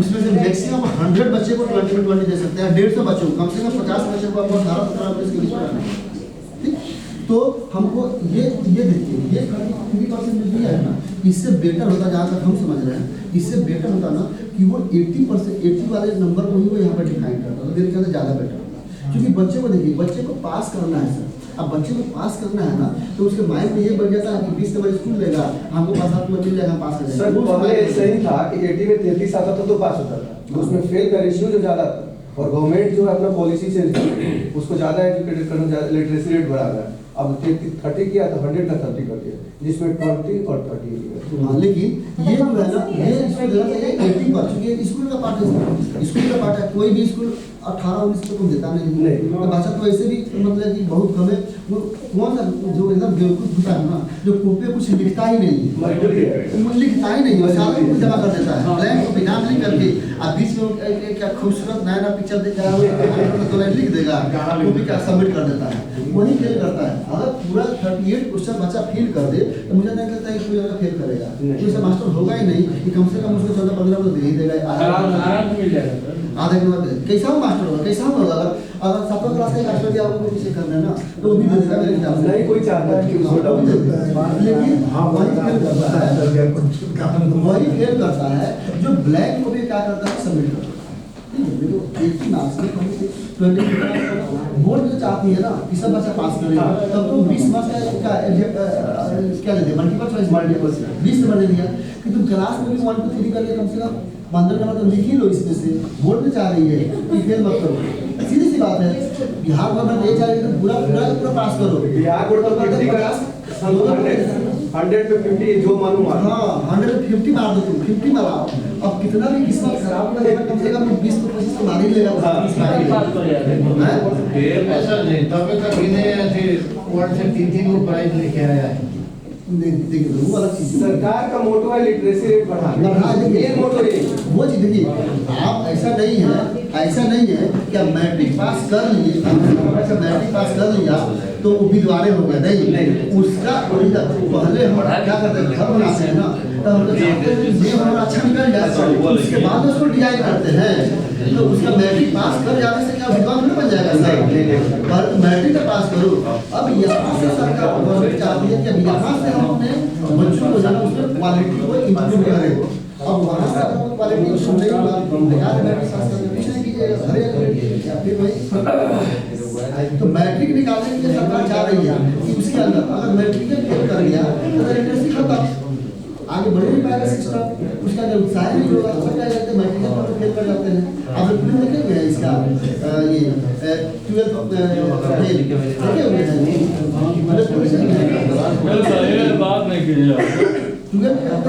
उसमें से मैक्सिमम 100 बच्चे को 20 में 20 दे सकते हैं, 150 बच्चों को, कम से कम 50 बच्चों को आपको 18-17 के बीच में रहना है। ठीक, तो हमको ये देखिए, ये 30% जो दिया है ना, इससे बेटर होता, जहाँ तक हम समझ रहे हैं, इससे बेटर होता ना कि वो 80% वाले नंबर को ही वो यहाँ पर डिफाइन करता, तो मेरे ख्याल से ज़्यादा बेटर होता। क्योंकि बच्चे को देखिए, बच्चे को पास करना है सर, अब बच्चे को पास करना है ना, तो उसके माइंड में ये बढ़ जाता है कि 20 नंबर स्कूल लेगा, हमको 5-7 नंबर मिल जाएगा, पास हो जाएगा। सर पहले ऐसा ही था कि 80 में 33 आता था तो पास होता था, तो उसमें फेल का रेशियो जो ज़्यादा था, और गवर्नमेंट जो है अपना पॉलिसी चेंज कर उसको ज़्यादा एजुकेटेड करना, लिटरेसी रेट बढ़ा रहा है। अब 30 किया तो 100 का 30 कर दिया, जिसमें 20 और 30 हाँ, लेकिन ये जो है ना, ये इसको देना चाहिए 80%, क्योंकि स्कूल का पार्ट है, स्कूल का पार्ट है। कोई भी स्कूल 18-19 तक देता नहीं, तो बच्चा तो ऐसे भी मतलब कि बहुत कम है। वो कौन सा जो एकदम बेवकूफ होता है ना, जो कॉपी कुछ लिखता ही नहीं है, लिखता ही नहीं है, सारा कुछ जमा कर देता है, ब्लैंक को बिना लिख करके, अब बीच में क्या खूबसूरत नया पिक्चर देख रहा तो लिख देगा, कॉपी का सबमिट कर देता है, वही फेल करता है। अगर पूरा 38 क्वेश्चन बच्चा फेल कर दे तो मुझे नहीं लगता है कि कोई ज़्यादा फेल करेगा, तो मास्टर होगा ही नहीं कि कम से कम उसको 14-15 तो दे ही देगा, आधा नंबर कैसा मास्टर होगा, कैसा होगा। अगर 7वीं क्लास का मास्टर दिया आपको किसी करना है ना, तो वो भी दे देगा, मेरे ख्याल से नहीं कोई चाहता है कि उसको डाउन दे दे, लेकिन वही फेल करता है, वही फेल करता है जो ब्लैंक को भी क्या करता है, सबमिट करता है। देखो 80 मार्क्स में 20 बोर्ड में चाहती है ना कि सब बच्चा पास करेगा, तब तो 20 मार्क्स का क्या दे दिया, मल्टीपल चॉइस 20 नंबर दे दिया कि तुम क्लास में भी 1 2 3 करके कम से कम 15 नंबर तो लिख ही लो इसमें से। बोर्ड में चाह रही है कि फेल मत करो, सीधी सी बात है। बिहार गवर्नमेंट ये चाह रही है कि पूरा पास करो, बिहार बोर्ड तो 50 का 100 पे 50 जो मालूम है, हाँ 100 पे 50 मार दो तुम, 50 मारो। अब कितना भी किस्मत खराब हो जाएगा, कम से कम 20 तो 25 तो मार ही लेगा, 20 मार ही लेगा। ऐसा नहीं, तब तक भी नहीं ऐसे वर्ड से 3-3 को प्राइज लेके आया है। देखिए वो अलग चीज, सरकार का मोटो है लिटरेसी रेट बढ़ाना, ये मोटो है। वो चीज देखिए, आप ऐसा नहीं है कि आप मैट्रिक पास कर लिए, मैट्रिक पास कर लिया तो उम्मीदवार हो गए, नहीं उसका पहले हम क्या करते हैं, घर बनाते हैं ना, तो हम लोग चाहते हैं कि ये हमारा अच्छा निकल जाए, उसके बाद उसको डिजाइन करते हैं। तो उसका मैट्रिक पास कर जाने से क्या विद्वान नहीं बन जाएगा सर, पर मैट्रिक का पास करो। अब यहाँ से सरकार गवर्नमेंट चाहती है कि यहाँ से हम अपने बच्चों को जाना, उसमें क्वालिटी को इम्प्रूव करें। अब वहाँ से अगर क्वालिटी सुन रही तो मैट्रिक निकालने के लिए सरकार चाह रही है कि उसके अंदर अगर मैट्रिक फेल कर गया तो इंडस्ट्री खत्म, आगे बढ़ नहीं पाएगा सिस्टम, उसका अंदर उत्साह नहीं होगा, सब क्या करते हैं मैट्रिक पर फेल कर जाते हैं। आप लोग देखे हुए हैं इसका ये 12 फेल देखे हुए हैं,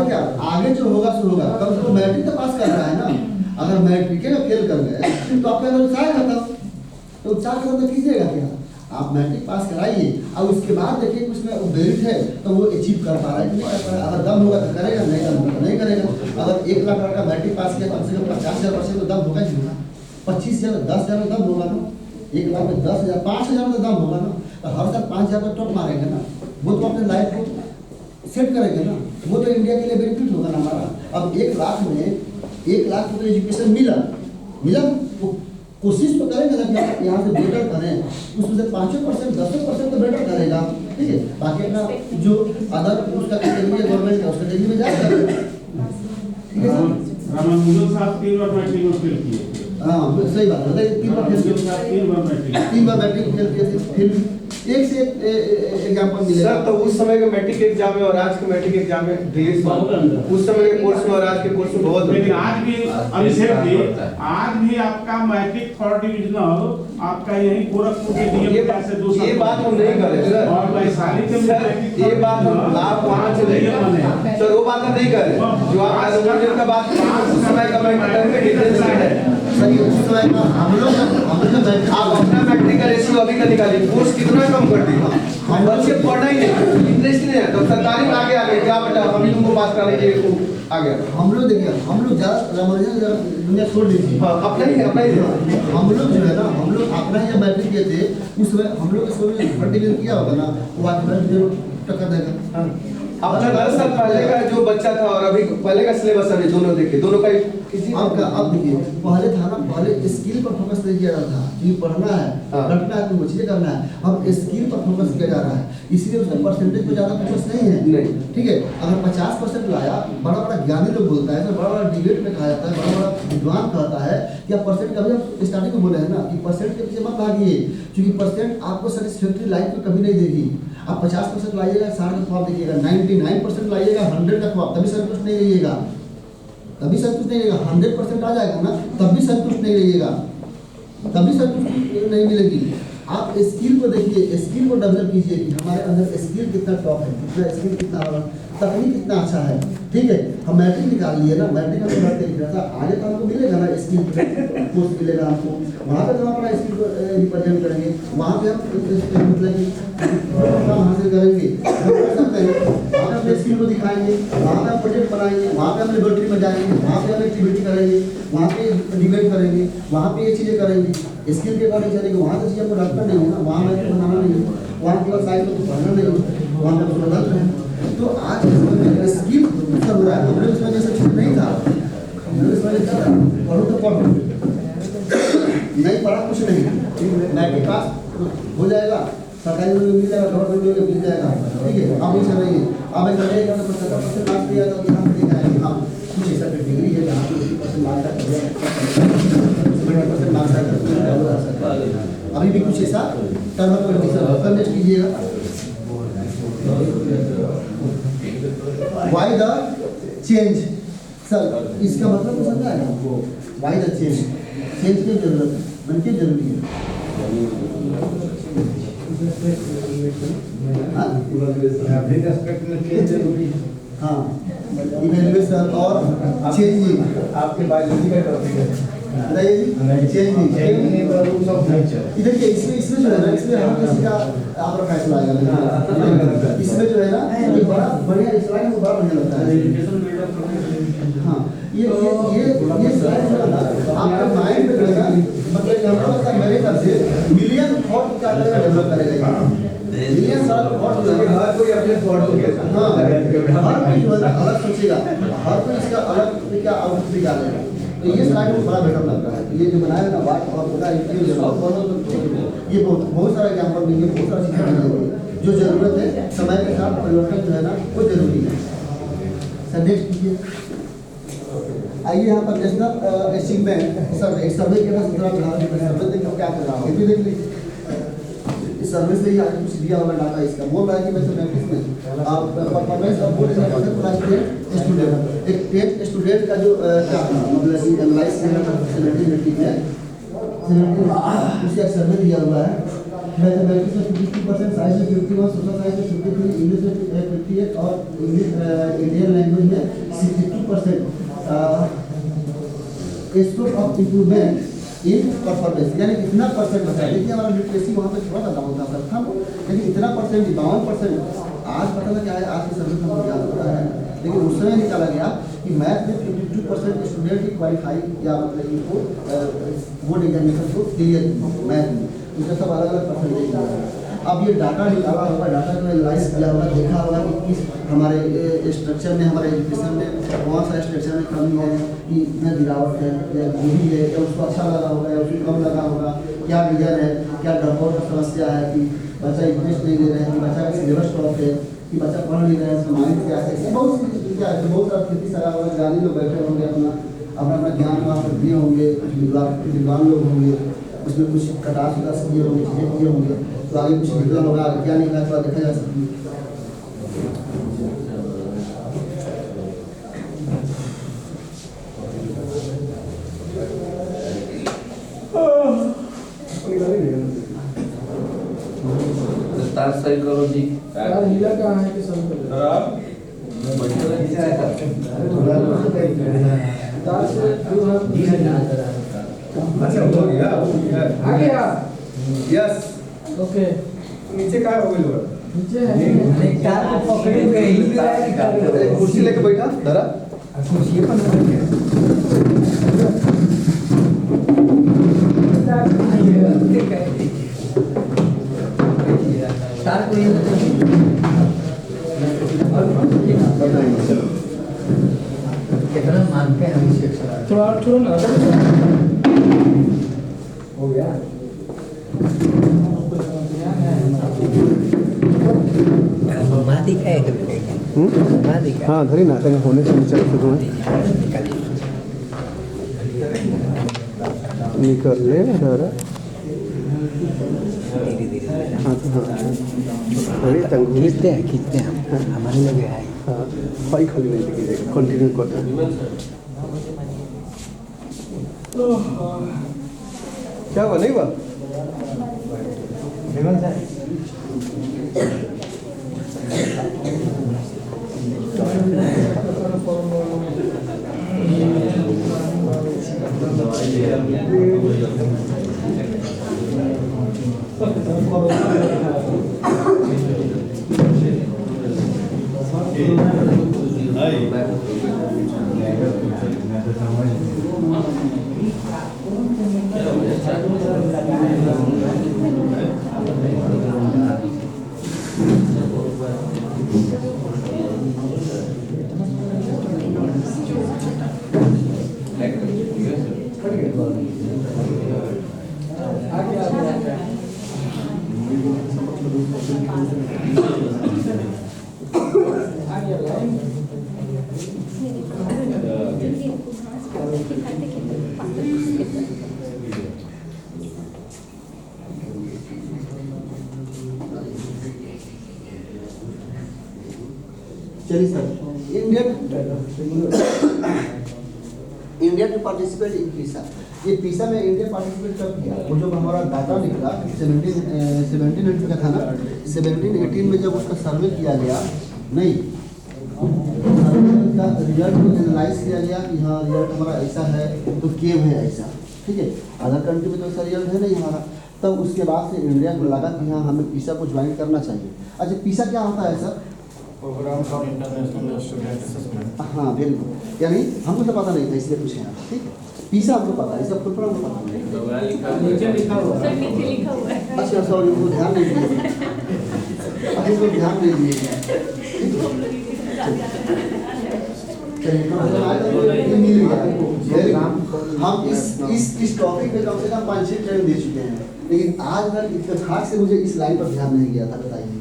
क्या आगे जो होगा सो होगा, कम से कम मैट्रिक तो पास कर रहा है ना। अगर मैट्रिक का फेल कर गए तो आपका अगर उत्साह खत्म, तो उत्साह खत्म तो कीजिएगा क्या, आप मैट्रिक पास कराइए और उसके बाद देखिए उसमें मेरिट है तो वो अचीव कर पा रहा है कि नहीं कर पा रहा है। अगर दम होगा तो करेगा, नहीं दम होगा तो नहीं करेगा। अगर 1 लाख लड़का मैट्रिक पास किया, कम से कम 50,000% तो दम होगा ही होगा, 25,000 10,000 में दम होगा ना, 1 लाख में 10,000 5,000 में दम होगा ना, तो हर साल 5,000 का टॉप मारेंगे ना, वो तो अपने लाइफ को सेट करेंगे ना, वो तो इंडिया के लिए बेनिफिट होगा ना हमारा। अब 1 लाख में 1 लाख को एजुकेशन मिला कोशिश तो करेंगे ना कि आप यहाँ से बेटर करें, उसमें से 5% 10% तो बेटर करेगा, ठीक है। बाकी अपना जो अदर उसका कैटेगरी है गवर्नमेंट का, उसका कैटेगरी में जाएगा, ठीक है सर। रामानुजन साहब 3 बार मैट्रिक में फेल किए, हाँ सही बात है, 3 बार फेल किए, 3 बार मैट्रिक फेल किए थे, फिर एक से एग्जाम्पल मिलेगा। सर तो उस समय के मैट्रिक एग्जाम में और आज के मैट्रिक एग्जाम में उस समय के कोर्स में और आज के कोर्स में बहुत, लेकिन आज भी आज भी आपका मैट्रिक 3rd डिविजनल आपका यही गोरखपुर के डीएम से 2 ये बात हम नहीं कर रहे सर, और वैशाली के ये बात हम आप वहाँ से नहीं सर, वो बात हम नहीं कर रहे जो आप रामानुजन का बात उस समय का मैट्रिक में डिफरेंस है सर। ये उस समय का हम लोग आप अपना मैट्रिक का रेशियो अभी का निकालिए, कोर्स कितना कम कर दिया, हम बच्चे पढ़ना ही नहीं, इंटरेस्ट नहीं है, तो सरकारी में आगे क्या बेटा हम ही तुमको पास करा लीजिए आ गया। हम लोग देखिए, हम लोग ज़्यादा रामानुजन दुनिया छोड़ दीजिए, अपना ही हम लोग जो है ना, हम लोग अपना ही मैट्रिक किए थे उस समय, हम लोग इसमें 30 किया होगा ना, वो आज 0 टक्कर देगा, आप जो 10 साल पहले का जो बच्चा था और अभी पहले का सिलेबस अभी दोनों देखिए, दोनों का अब देखिए, पहले था ना, पहले स्किल पर फोकस नहीं किया जाता था कि पढ़ना है, रटना है, तो चीजें करना है। अब स्किल पर फोकस किया जा रहा है, इसलिए उसका परसेंटेज पे ज्यादा फोकस नहीं है। ठीक है, अगर 50% लाया, बड़ा बड़ा ज्ञानी लोग बोलता है, बड़ा बड़ा डिबेट में कहा जाता है, बड़ा बड़ा विद्वान कहता है कि आप परसेंट, कभी हम स्टार्टिंग में बोले हैं ना कि परसेंट के पीछे मत भागिए, क्योंकि परसेंट आपको सेटिस्फैक्ट्री लाइफ में कभी नहीं देगी। आप 50% लाइएगा, 60 का ख्वाब देखिएगा, 99% लाइएगा, 100 का ख्वाब, तभी संतुष्ट नहीं रहिएगा, तभी संतुष्ट नहीं रहेगा। 100% आ जाएगा ना, तब भी संतुष्ट नहीं रहिएगा, तभी संतुष्ट नहीं मिलेगी। आप स्किल को देखिए, स्किल को डेवलप कीजिए कि हमारे अंदर स्किल कितना टॉप है, कितना स्किल कितना, तकनीक कितना अच्छा है। ठीक है, हम मैट्रिक निकाल लिए ना, मैट्रिक का पढ़ते लिख रहा था, आगे तो हमको मिलेगा ना स्किल कोर्स मिलेगा हमको, वहाँ पर हम अपना स्किल को रिप्रेजेंट करेंगे, वहाँ पे हम मतलब कि काम हासिल करेंगे, कर सकते हैं, वहाँ पे अपने स्किल को दिखाएंगे, वहाँ पे हम प्रोजेक्ट बनाएंगे, वहाँ पे हम लेबोरेटरी में जाएंगे, वहाँ पे हम एक्टिविटी करेंगे, वहाँ पे डिबेट करेंगे, वहाँ पे ये चीज़ें करेंगे, स्किल के अकॉर्डिंग चलेंगे। वहाँ से चीज़ें को रखना नहीं है ना, वहाँ मैट्रिक बनाना नहीं है, वहाँ केवल साइंस में पढ़ना नहीं है, वहाँ पे बदल रहे हैं। तो आज स्किल सब हो रहा है, हमने उसमें जैसे चीज नहीं था, हमने उसमें क्या पढ़ो तो पढ़ो, नहीं पढ़ा कुछ नहीं, मैट्रिक पास हो जाएगा, सरकारी नौकरी मिल जाएगा, गवर्नमेंट नौकरी मिल जाएगा। ठीक है, अब ऐसा नहीं है, अब ऐसा रहेगा तो 70% मार्क्स दिया तो यहाँ पे जाएंगे। हाँ, कुछ ऐसा डिग्री है जहाँ पे 80% मार्क्स है, अभी भी कुछ ऐसा टर्म कंडीशन कीजिएगा। Why the change? सर, इसका मतलब तो समझा है आपको? Why the change? चेंज की जरूरत है, मन की जरूरी है। हाँ, इवैल्यूएशन और चेंजिंग आपके बायोलॉजी का टॉपिक है। चेंजिंग इधर के इसमें जो है ना, इसमें हम किसी का आपका फैसला आएगा, इसमें जो है ना ये बड़ा बढ़िया स्लाइड में बड़ा बढ़िया लगता है। हाँ, ये स्लाइड जो है ना आपके माइंड में जो है ना, मतलब हम मेरे ख्याल से मिलियन थॉट का डेवलप करेगा, मिलियन सारा थॉट जो है हर कोई अपने थॉट को कहता है। हाँ, हर कोई जो है अलग सोचेगा, हर कोई इसका अलग क्या आउटपुट निकालेगा। तो ये स्लाइड में बड़ा बेटर लगता है, ये जो बनाया ना बात और पूरा ये बहुत सारा एग्जाम्पल देंगे, बहुत सारा चीज़ें बनाएंगे, जो जरूरत है समय के साथ परिवर्तन जो है ना वो जरूरी है। सर नेक्स्ट कीजिए, आइए यहाँ पर नेशनल अचीवमेंट सर्वे, सर्वे के बाद सर्वे देखिए क्या कर रहा हूँ, ये भी देख लीजिए। इस सर्वे से ही आगे कुछ दिया होगा डाटा, इसका बोल रहा है कि वैसे मैट्रिक्स में आप परफॉर्मेंस ऑफ बोर्ड स्टूडेंट, एक 10 स्टूडेंट का जो क्या मतलब कि एनालाइज करना 70 मीटिंग है, 70 उसका सर्वे दिया हुआ है। मैथमेटिक्स में 52%, साइंस में 51, सोशल साइंस में 53, इंग्लिश में 58 और इंग्लिश इंडियन लैंग्वेज में 62%। Scope of improvement in performance, यानी कितना परसेंट बचा। देखिए हमारा लिटरेसी वहाँ पे थोड़ा सा डाउन था, था लेकिन इतना परसेंट 52%। आज पता ना क्या है, आज की सर्वे में क्या होता है, लेकिन उस समय निकाला गया कि मैथ में 52% स्टूडेंट ही क्वालिफाई या मतलब इनको बोर्ड एग्जामिनेशन को क्लियर मैथ में, उसका सब अलग अलग परसेंटेज दिया है। अब ये डाटा निकाला होगा, डाटा को एनालाइज किया होगा, देखा होगा कि किस हमारे स्ट्रक्चर में, हमारे एजुकेशन में कौन सा स्ट्रक्चर में कमी है, कि इतना गिरावट है या वही है, या उसको अच्छा लगा होगा या उसको कम लगा होगा, क्या रीजन है, क्या ड्रॉपआउट की समस्या है, कि बच्चा इंटरेस्ट नहीं ले रहे हैं, कि बच्चा का सिलेबस टॉप है, कि बच्चा पढ़ नहीं रहे हैं, उसका माइंड क्या है, बहुत सी क्या है, बहुत सारा खेती सारा होगा, ज्ञानी लोग बैठे होंगे, अपना ज्ञान वहाँ पर दिए होंगे, कुछ विद्वान लोग होंगे, उसमें कुछ कटास उटास किए होंगे, चीज़ें किए होंगे, तो आगे कुछ निकला होगा, क्या निकला तो देखा जा सकती है। सही करो जी। हीला कहाँ है कि सब अच्छा हो गया आ गया। यस ओके, नीचे क्या हो गया, नीचे है कार को पकड़े हुए ही कुर्सी लेके बैठा धरा कुर्सी पर तार को छोड़ो ना हो गया मादी का मादी का हाँ धरी ना तंग होने से विचार से तुम्हें निकल ले जरा हाँ अरे तंग खींचते हैं हमारे लगे है हाँ फाइल खाली नहीं दिखेगा कंटिन्यू करना क्या हुआ नहीं हुआ चलिए sir, India to participate in PISA. ये पीसा में इंडिया पार्टिसिपेट कब किया? वो जब हमारा डाटा निकला 1718 का था ना, 1718 में जब उसका सर्वे किया गया, नहीं सर्वे का रिजल्ट को एनालाइज किया गया कि हाँ रिजल्ट हमारा ऐसा है तो क्यों है ऐसा, ठीक है। अदर कंट्री में तो ऐसा रिजल्ट है नहीं हमारा। तब उसके बाद से इंडिया को लगा कि हाँ हमें पीसा को ज्वाइन करना चाहिए। अच्छा पीसा क्या होता है sir? Programme for international student assessment. हाँ वेरी गुड, यानी हमको तो पता नहीं था इसलिए पूछे आप, ठीक है। पीसा हमको पता है, सब कुछ हमको पता नहीं। नीचे लिखा हुआ सर नीचे लिखा हुआ है। अच्छा सॉरी, उनको ध्यान नहीं दिए, अभी उनको ध्यान नहीं दिए। हम इस टॉपिक पे कम से कम 5-6 ट्रेन दे चुके हैं, लेकिन आज तक इत्तेफाक से मुझे इस लाइन पर ध्यान नहीं गया था, बताइए।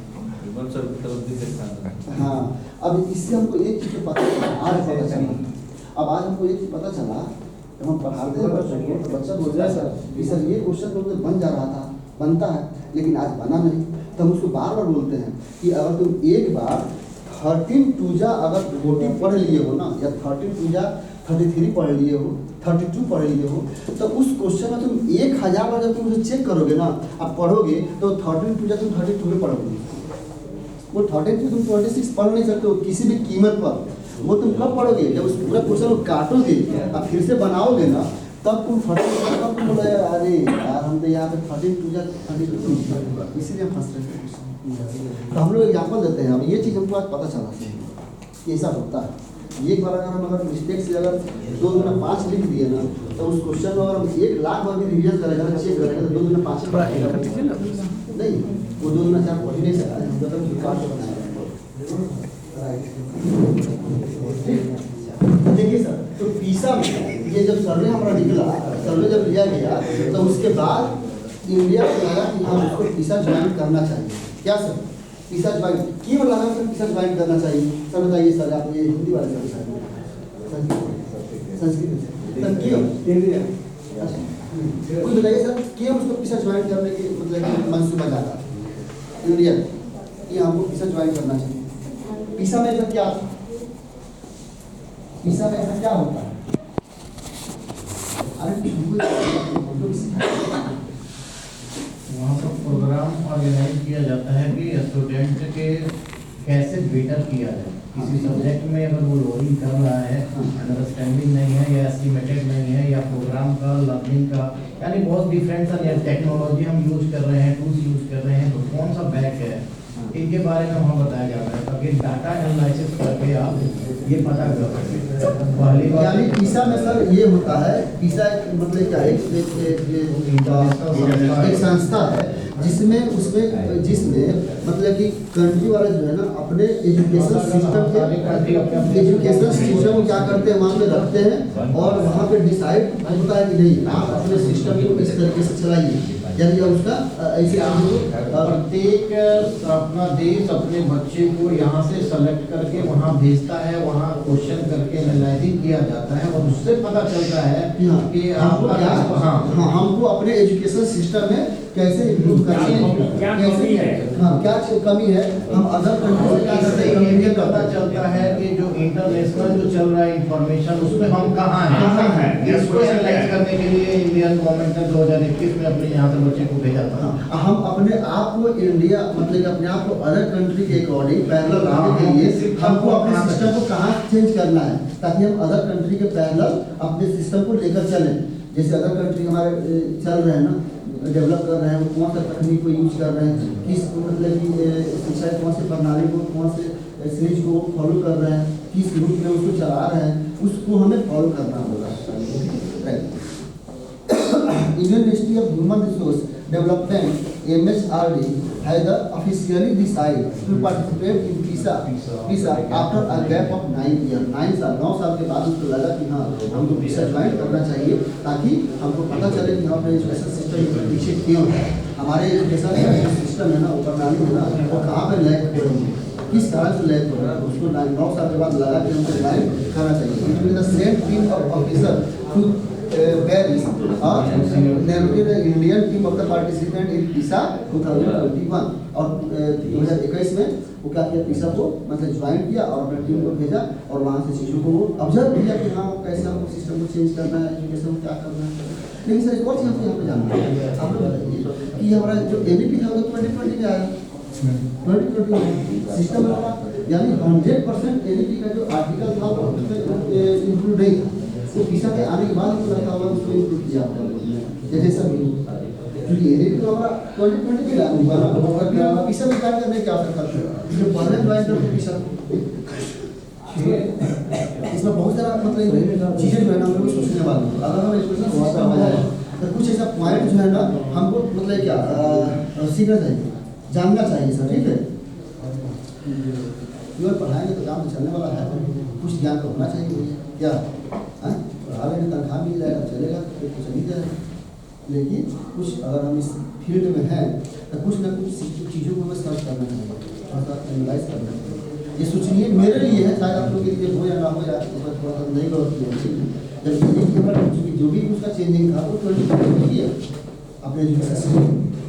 हाँ, अब इससे हमको एक चीज़ पता चला, आज पता चला। अब आज हमको एक चीज़ पता चला, जब हम पढ़ाते हैं बच्चों को तो बच्चा बोल रहा है सर कि सर ये क्वेश्चन तो बन जा रहा था, बनता है, लेकिन आज बना नहीं। तो हम उसको बार बार बोलते हैं कि अगर तुम एक बार 13 टूजा अगर 40 पढ़ लिए हो ना, या 13 टूजा 33 पढ़ लिए हो, 32 पढ़ लिए हो, तो उस क्वेश्चन में तुम 1000 बार जब तुम उसे चेक करोगे ना, आप पढ़ोगे तो 13 टूजा तुम 32 में पढ़ोगे। वो 13 तुम 26 पढ़ नहीं सकते हो किसी भी कीमत पर। वो तुम कब पढ़ोगे? जब उस पूरा क्वेश्चन को काटोगे और फिर से बनाओगे ना, तब तुम 13 तब तुम बोलोगे अरे यार हम तो यहाँ पे 13 टूजा 32, इसीलिए हम फंस रहे थे। तो हम लोग एग्जाम्पल देते हैं। अब ये चीज़ हमको आज पता चला कि ऐसा होता है। एक बार अगर मिस्टेक से अगर 2 गुना 5 लिख दिए ना, तो उस क्वेश्चन को अगर हम 1 लाख बार भी रिविजन करेगा, चेक करेगा, तो 2 गुना 5 नहीं, वो 2 गुना 4 पढ़ ही नहीं सकता है। देखिए सर, तो पीसा में ये जब सर्वे हमारा निकला, सर्वे जब लिया गया, तो उसके बाद इंडिया को लगा कि हम उसको पीसा ज्वाइन करना चाहिए। क्या सर? पीसा ज्वाइन क्यों लगा सर? पीसा ज्वाइन करना चाहिए सर, बताइए सर। आप ये हिंदी वाले सर संस्कृत सर क्यों? कुछ बताइए सर, क्यों उसको पीसा ज्वाइन करने की मतलब मंसूबा जाता इंडिया कि हमको पीसा ज्वाइन करना चाहिए? पीसा में ऐसा क्या, पीसा में ऐसा क्या होता है? वहाँ पर प्रोग्राम ऑर्गेनाइज किया जाता है कि स्टूडेंट के कैसे बेटर किया जाए किसी सब्जेक्ट में। अगर वो लोडिंग कर रहा है, अंडरस्टैंडिंग नहीं है, या एस्टिमेटेड नहीं है, या प्रोग्राम का लर्निंग का, यानी बहुत डिफरेंट सा टेक्नोलॉजी हम यूज़ कर रहे हैं, टूल्स यूज़ कर रहे हैं, तो कौन सा बैक है इनके बारे में हमें बताया जाता है, ताकि डाटा एनालिसिस करके आप ये पता करो पहली बार यानी पीसा में सर ये होता है, पीसा एक मतलब क्या है, एक संस्था है जिसमें मतलब कि कंट्री वाले जो है ना अपने एजुकेशन सिस्टम को क्या करते हैं वहाँ पे रखते हैं और वहाँ पे डिसाइड होता है कि नहीं आप अपने सिस्टम को इस तरीके से चलाइए, यानी उसका ऐसे प्रत्येक अपना देश अपने बच्चे को यहाँ से सेलेक्ट करके वहाँ भेजता है, वहाँ क्वेश्चन करके एनालाइजिंग किया जाता है और उससे पता चलता है कि आपका हाँ हमको अपने एजुकेशन सिस्टम में कैसे इम्प्रूव करना है, क्या कमी है, क्या कमी है, हम अदर कंट्री से क्या करते हैं, ये पता चलता है कि जो इंटरनेशनल जो चल रहा है इंफॉर्मेशन उसमें हम कहाँ हैं, इसको एनालाइज करने के लिए इंडियन गवर्नमेंट ने 2021 में अपने यहाँ से बच्चे को भेजा था। हम अपने आप को इंडिया मतलब कि अपने आप को अदर कंट्री के अकॉर्डिंग पैरेलल लाने के लिए हमको अपने सिस्टम को कहाँ चेंज करना है ताकि हम अदर कंट्री के पैरेलल अपने सिस्टम को लेकर चलें। जैसे अदर कंट्री हमारे चल रहे हैं ना, डेवलप कर रहे हैं, वो कौन सा तकनीक को यूज कर रहे हैं, किस मतलब कि शिक्षा कौन से प्रणाली को कौन से सीरीज को फॉलो कर रहे हैं, किस रूप में उसको चला रहे हैं, उसको हमें फॉलो करना होगा। Indian Ministry of Human Resource Development (MHRD) has officially decided to participate in PISA after a gap of 9 years. 9 साल के बाद उसको लगा कि हाँ हमको PISA ज्वाइन करना चाहिए ताकि हमको पता चले कि हम अपने एजुकेशन सिस्टम में पीछे क्यों है, हमारे एजुकेशन सिस्टम है ना, वो प्रणाली है ना, वो कहाँ पर लैग हो रही है, किस कारण से लैग हो रहा है, उसको 9 साल के बाद लगा कि हमको ज्वाइन करना चाहिए। It will the same team of officer to Paris the Indian team of the participant in PISA 2021 और 2021 में वो क्या किया, PISA को मतलब ज्वाइन किया और अपने टीम को भेजा और वहाँ से चीज़ों को ऑब्जर्व किया कि हाँ कैसे हमको सिस्टम को चेंज करना है, एजुकेशन को क्या करना है। लेकिन सर एक और चीज़ हमको यहाँ पे जानना है, आप लोग बताइए कि हमारा जो ABP था वो 2020 में आया, 2020 सिस्टम हमारा यानी 100% ABP का जो आर्टिकल था वो इंक्लूड नहीं था, तो PISA के आने के बाद लगा हुआ उसको इंक्लूड किया जैसे सभी, क्योंकि ABP तो हमारा 2020 में लागू हुआ ना, और फिर हमें PISA में क्या करने की आवश्यकता थी, जो पहले ज्वाइन करते PISA इसमें बहुत सारा मतलब चीज़ें जो है ना हम लोग सोचने वाली है। अगर हम एजुकेशन सिस्टम में जाए तो कुछ ऐसा पॉइंट जो है ना हमको मतलब क्या सीखना चाहिए, जानना चाहिए सर, ठीक है। केवल पढ़ाएंगे तो काम तो चलने वाला है, कुछ ज्ञान तो होना चाहिए क्या, पढ़ा लेंगे तनख्वाह मिल जाएगा चलेगा तो कुछ नहीं जाएगा, लेकिन कुछ अगर हम इस फील्ड में हैं तो कुछ ना कुछ चीज़ों को हमें सर्च करना चाहिए, थोड़ा सा एनालाइज करना चाहिए। ये सोचिए मेरे लिए है, शायद आप लोगों के लिए हो या ना हो या थोड़ा सा नहीं गलत जब जो भी उसका चेंजिंग था वो 2020 किया अपने एजुकेशन,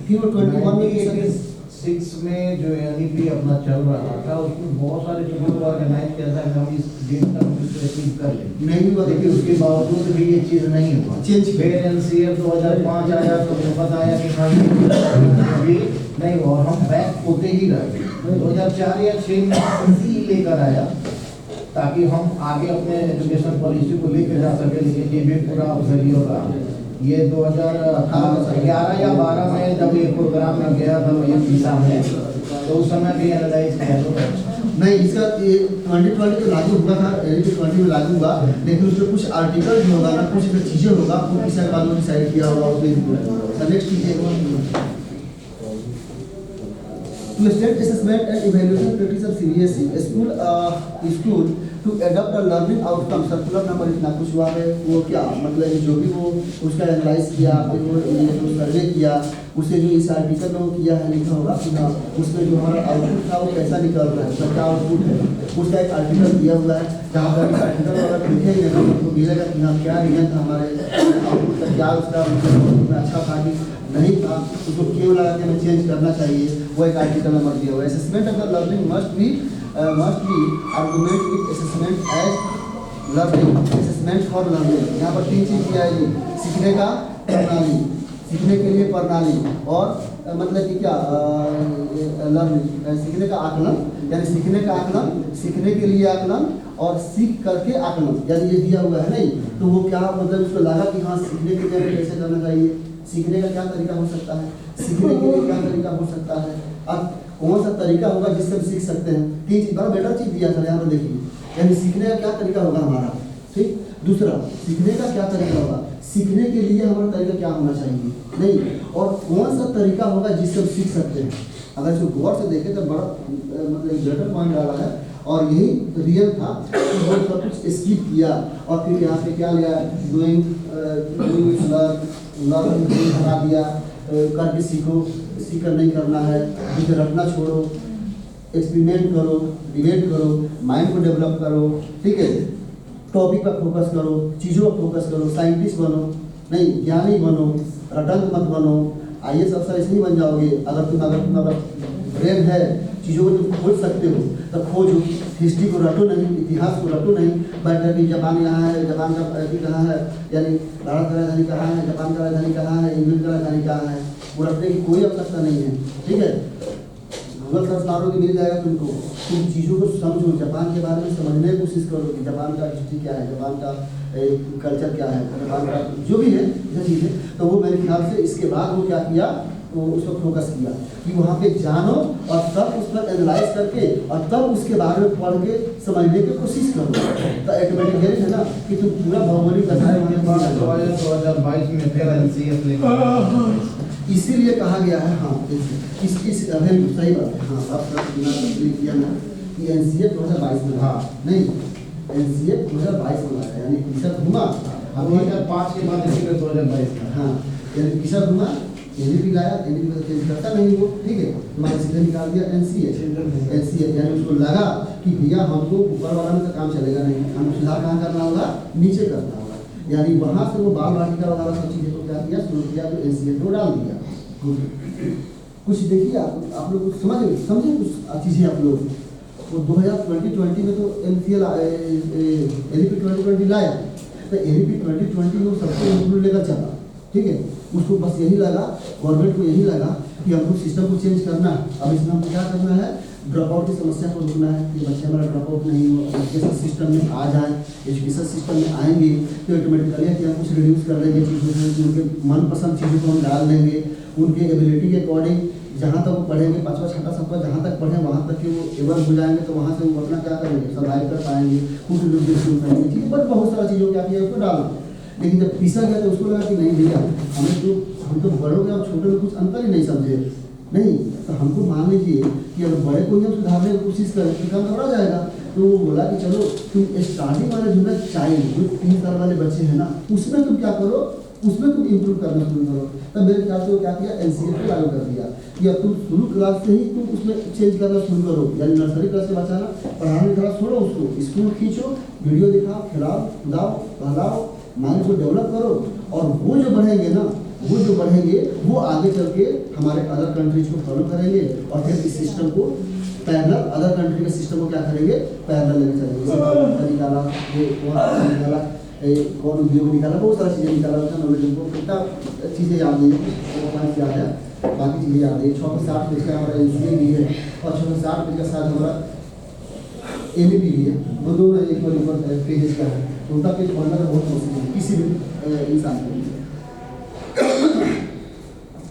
फिर वो 21 में 6 में जो NEP अपना चल रहा था उसमें बहुत सारे चीज़ों को ऑर्गेनाइज किया था कि हम इस डेट तक अचीव कर लें, नहीं हुआ, लेकिन उसके बावजूद भी ये चीज़ नहीं हुआ। चेंज फिर NCF 2005 आया तो बताया कि हाँ ये नहीं हुआ और हम बैक होते ही रह गए। 2004 या 6 में इसी लेकर आया ताकि हम आगे अपने एजुकेशन पॉलिसी को लेकर जा सके, लेकिन ये भी पूरा फेलियर रहा। ये 2011 या 12 में जब ये प्रोग्राम में गया था ये PISA में, तो उस समय भी एनालाइज किया नहीं, इसका 2020 तो लागू हुआ था, 2020 में लागू हुआ, लेकिन उसमें कुछ आर्टिकल जो होगा ना, कुछ चीज़ें होगा वो PISA के बाद में डिसाइड किया होगा उसमें नेक्स्ट कीजिए। To state assessment and evaluation practice of CBSE school to adopt a learning outcome circular number इतना कुछ हुआ है, वो क्या मतलब जो भी वो उसका एनालाइज किया, फिर वो जो सर्वे किया, उसे जो इस आर्टिकल में वो किया है लिखा होगा कि हाँ उसमें जो हमारा आउटपुट था वो कैसा निकल रहा है, उसका क्या आउटपुट है, उसका एक आर्टिकल दिया हुआ है जहाँ पर आर्टिकल अगर लिखेंगे तो हमको मिलेगा कि हाँ क्या रीजन था हमारे आउटपुट का, क्या उसका मतलब अच्छा था कि नहीं था, उसको क्यों लगा कि हमें चेंज करना चाहिए, वो एक आर्टिकल नंबर दिया हुआ है। Assessment of the learning must be argument with assessment as learning, assessment for learning. यहाँ पर 3 चीज़ किया है, सीखने का प्रणाली, सीखने के लिए प्रणाली और मतलब कि क्या लर्निंग, सीखने का आकलन, यानी सीखने का आकलन, सीखने के लिए आकलन और सीख करके आकलन, यानी ये दिया हुआ है नहीं, तो वो क्या मतलब उसको लगा कि हाँ सीखने के लिए कैसे करना चाहिए, सीखने का क्या तरीका हो सकता है, सीखने के लिए क्या तरीका हो सकता है, अब कौन सा तरीका होगा जिससे हम सीख सकते हैं। 3 चीज़ बड़ा बेटर चीज़ दिया था यहाँ पर देखिए, यानी सीखने का क्या तरीका होगा हमारा, ठीक। दूसरा, सीखने का क्या तरीका होगा, सीखने के लिए हमारा तरीका क्या होना चाहिए, नहीं, और कौन सा तरीका होगा जिससे हम सीख सकते हैं। अगर इसको गौर से देखें तो बड़ा मतलब एक बेटर पॉइंट डाला है, और यही रियल था कि वो सब कुछ स्किप किया और फिर यहाँ पे क्या लिया, डूइंग हटा दिया, करके सीखो, सीख कर नहीं करना है, इसे रटना छोड़ो, एक्सपेरिमेंट करो, डिबेट करो, माइंड को डेवलप करो, ठीक है, टॉपिक पर फोकस करो, चीज़ों पर फोकस करो, साइंटिस्ट बनो, नहीं ज्ञानी बनो, रटंग मत बनो। IAS अफसर ऐसे नहीं बन जाओगे अगर तुम ब्रेन है, चीज़ों को तुम खोज सकते हो तो खोजो, हिस्ट्री को रटो नहीं, इतिहास को रटो नहीं, बैठ कर कि जापान यहाँ है, जापान का कहाँ है, यानी भारत का राजधानी कहाँ है, जापान का राजधानी कहाँ है, इंग्लैंड का राजधानी कहाँ है, वो रटने की कोई आवश्यकता नहीं है, ठीक है। गूगल सर्च मारोगे मिल जाएगा तुमको, तुम चीज़ों को समझो, जापान के बारे में समझने की कोशिश करो कि जापान का हिस्ट्री क्या है, जापान का कल्चर क्या है, जापान का जो भी है ये चीज़ है। तो वो मेरे ख्याल से इसके बाद वो क्या किया, वो उस पर फोकस किया कि वहाँ पे जानो और तब उस पर एनालाइज करके और तब उसके बारे में पढ़ के समझने की कोशिश करो। तो ऑटोमेटिकली है ना कि तुम पूरा भौगोलिक इसीलिए कहा गया है, हाँ इस सही बात है, हाँ अब किया ना कि NCA 2022 में, हाँ नहीं NCA 2022 में आया, यानी किशोर घुमा 2005 के बाद 2022 में, हाँ यानी किशोर घुमा NEP लाया, NEP में चेंज करता नहीं वो, ठीक है, तुम्हारे सीधे निकाल दिया NCA, यानी उसको लगा कि भैया हमको ऊपर वाला में तो काम चलेगा नहीं, हमको सुधार कहाँ करना होगा, नीचे करना होगा, यानी वहाँ से वो बाल वाटिका वगैरह सब चीज़ें को क्या किया, शुरू किया, तो NCA को डाल दिया। कुछ देखिए आप लोग कुछ समझे कुछ चीज़ें आप लोग, वो 2020 में तो NEP 2020 लाया, तो NEP 2020 में सबको इंक्लूड लेकर चला, ठीक है, उसको बस यही लगा, गवर्नमेंट को यही लगा कि हमको सिस्टम को चेंज करना है। अब इसमें हमको क्या करना है, ड्रॉप आउट की समस्या को रोकना है कि बच्चे हमारा ड्रॉप आउट नहीं हो, एजुकेशन सिस्टम में आ जाए, एजुकेशन सिस्टम में आएंगे तो ऑटोमेटिकली कि हम कुछ रिड्यूस कर देंगे चीज़ों को, उनके मनपसंद चीज़ों को हम डाल देंगे, उनके एबिलिटी के अकॉर्डिंग जहाँ तक वो पढ़ेंगे, 5वां 6वां सबका जहाँ तक पढ़ें वहाँ तक कि वो एवर हो जाएंगे, तो वहाँ से वो अपना क्या करेंगे, सर्वाइव कर पाएंगे, खुद शुरू करेंगे, ठीक है, बट बहुत सारा चीज़ों क्या किया उसको डालना। लेकिन जब पीसा गया तो उसको लगा कि नहीं भैया हम तो बड़ों के और छोटे में कुछ अंतर ही नहीं समझे, नहीं, तो हमको मान लीजिए कि अगर बड़े को ही हम सुधारने की कोशिश करें तो काम घबरा जाएगा। तो वो बोला कि चलो तुम स्टार्टिंग वाले जो है चाइल्ड जो 3 साल वाले बच्चे हैं ना, उसमें तुम क्या करो, उसमें तुम इम्प्रूव करना शुरू करो। तब मेरे ख्याल से वो क्या किया, NCA को लागू कर दिया कि अब तुम शुरू क्लास से ही तुम उसमें चेंज करना शुरू करो, यानी नर्सरी क्लास से बचाना, पढ़ाने क्लास छोड़ो, उसको स्कूल खींचो, वीडियो दिखाओ, खिलाओ, खुदाओ, पहलाओ, माइंड को डेवलप करो, और वो जो बढ़ेंगे ना, वो जो बढ़ेंगे वो आगे चल के हमारे अदर कंट्रीज को फॉलो करेंगे, और फिर इस सिस्टम को पैरेलल अदर कंट्री के सिस्टम को क्या करेंगे, पैरेलल लेके चलेंगे। निकाला ये निकाला, कौन उद्योग निकाला, बहुत सारी चीज़ें निकाला, उसका नॉलेज हमको कितना चीज़ें याद नहीं है, वो पॉइंट याद है, बाकी चीज़ें याद है। 660 पेज का हमारा NCA भी है और 660 पेज का साथ हमारा NEP भी है, वो दोनों एक ऊपर पेजेस का है, उनका पेज पढ़ना तो बहुत मुश्किल है किसी भी इंसान को।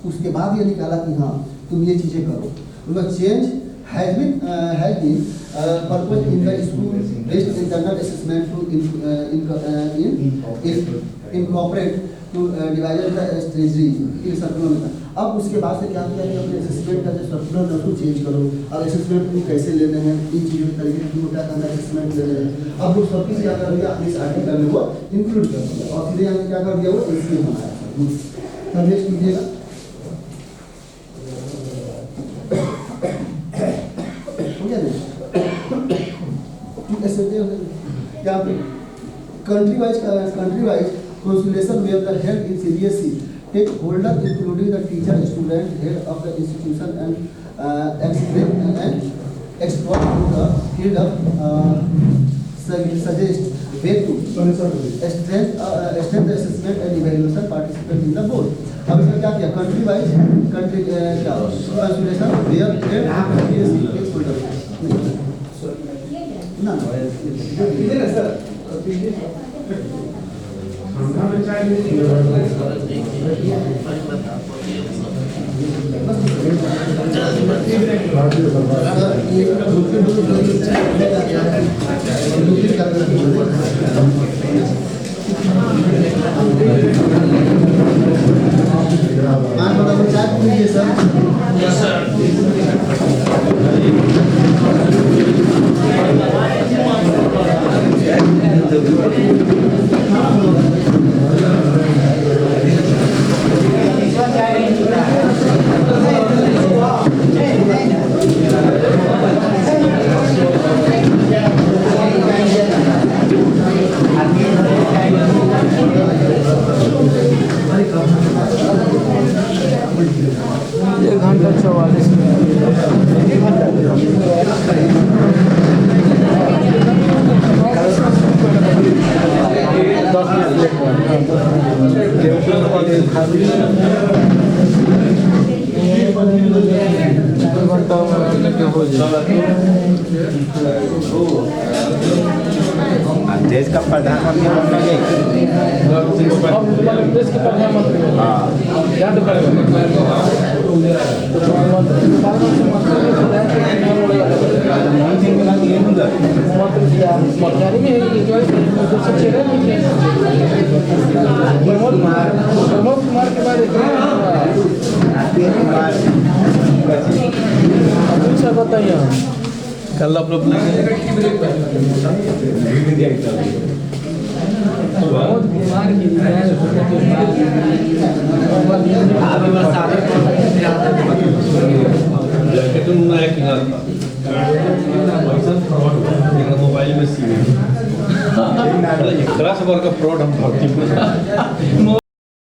उसके बाद ये निकाला कि हाँ तुम ये चीज़ें करो, उनका change has been purpose in the school based internal assessment to incorporate to devise the strategy in circular में। अब उसके बाद से क्या किया कि अपने असेसमेंट का जो सर्कुलर है उसको चेंज करो, अब असेसमेंट को कैसे लेने हैं, इन चीज़ों के तरीके से क्या करना है, असेसमेंट लेने हैं। अब वो सब चीज़ क्या कर दिया, इस आर्टिकल में वो इंक्लूड कर दिया, और सीधे हमने क्या कर दिया, वो NCA बनाया। तब नेक्स्ट कीजिएगा, क्या country wise consultation were the held in CBSE stakeholder including the teacher, student, head of the institution and expert to the field of suggest way to strengthen the assessment and evaluation participant in the board। अब इसमें क्या किया, country wise consultation were held in CBSE stakeholder ना इधर है sir, बस देश का प्रधानमंत्री बनेंगे देश के प्रधानमंत्री याद करेगा मनमोहन सिंह के बाद ये होगा मंत्री में प्रमोद कुमार के बाद अच्छा बताइए कल आप लोग प्रमोद कुमार की मोबाइल में सी एक तरह से वर्ग फ्रॉड हम भर्ती